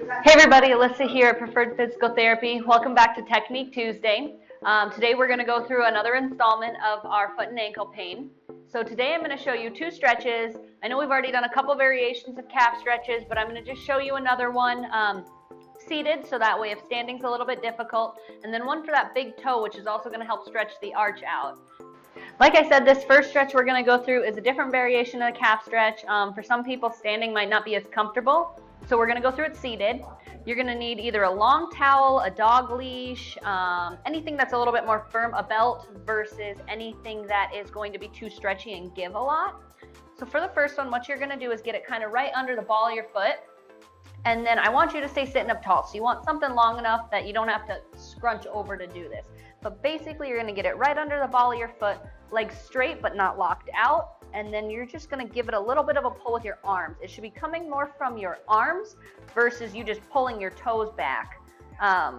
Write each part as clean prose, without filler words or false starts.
Hey everybody, Alyssa here at Preferred Physical Therapy. Welcome back to Technique Tuesday. Today we're going to go through another installment of our foot and ankle pain. So today I'm going to show you two stretches. I know we've already done a couple variations of calf stretches, but I'm going to just show you another one seated, so that way if standing's a little bit difficult, and then one for that big toe, which is also going to help stretch the arch out. Like I said, this first stretch we're going to go through is a different variation of the calf stretch. For some people, standing might not be as comfortable, so we're going to go through it seated. You're going to need either a long towel, a dog leash, anything that's a little bit more firm, a belt, versus anything that is going to be too stretchy and give a lot. So for the first one, what you're going to do is get it kind of right under the ball of your foot. And then I want you to stay sitting up tall. So you want something long enough that you don't have to scrunch over to do this. But basically you're going to get it right under the ball of your foot, legs straight but not locked out. And then you're just going to give it a little bit of a pull with your arms. It should be coming more from your arms versus you just pulling your toes back. I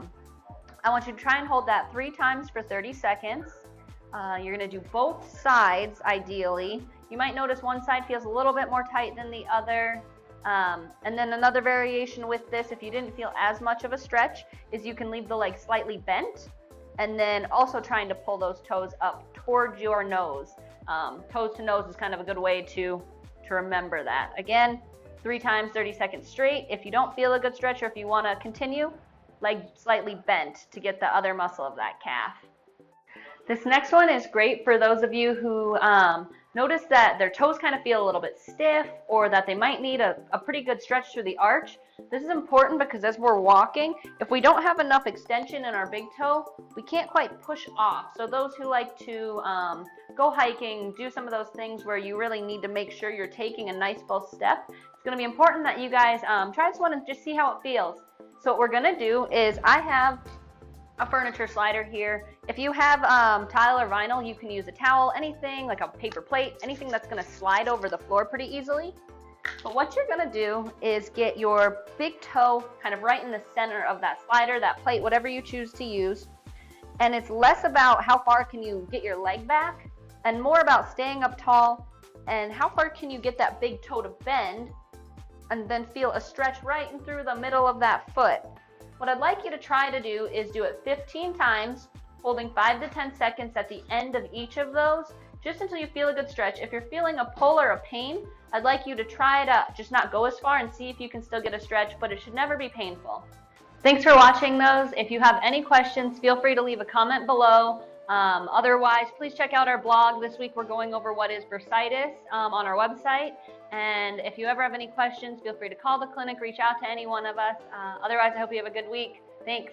want you to try and hold that 3 times for 30 seconds. You're going to do both sides ideally. You might notice one side feels a little bit more tight than the other. And then another variation with this, if you didn't feel as much of a stretch, is you can leave the leg slightly bent and then also trying to pull those toes up towards your nose. Toes to nose is kind of a good way to remember that. Again, 3 times, 30 seconds straight. If you don't feel a good stretch or if you want to continue, leg slightly bent to get the other muscle of that calf. This next one is great for those of you who notice that their toes kind of feel a little bit stiff, or that they might need a pretty good stretch through the arch. This is important because as we're walking, if we don't have enough extension in our big toe, we can't quite push off. So those who like to go hiking, do some of those things where you really need to make sure you're taking a nice full step, it's going to be important that you guys try this one and just see how it feels. So what we're going to do is, I have a furniture slider here. If you have tile or vinyl, you can use a towel, anything like a paper plate, anything that's going to slide over the floor pretty easily. But what you're going to do is get your big toe kind of right in the center of that slider, that plate, whatever you choose to use. And it's less about how far can you get your leg back and more about staying up tall and how far can you get that big toe to bend and then feel a stretch right in through the middle of that foot. What I'd like you to try to do is do it 15 times, holding 5 to 10 seconds at the end of each of those, just until you feel a good stretch. If you're feeling a pull or a pain, I'd like you to try to just not go as far and see if you can still get a stretch, but it should never be painful. Thanks for watching those. If you have any questions, feel free to leave a comment below. Otherwise, please check out our blog. This week we're going over what is bursitis on our website. And if you ever have any questions, feel free to call the clinic, reach out to any one of us. Otherwise, I hope you have a good week. Thanks.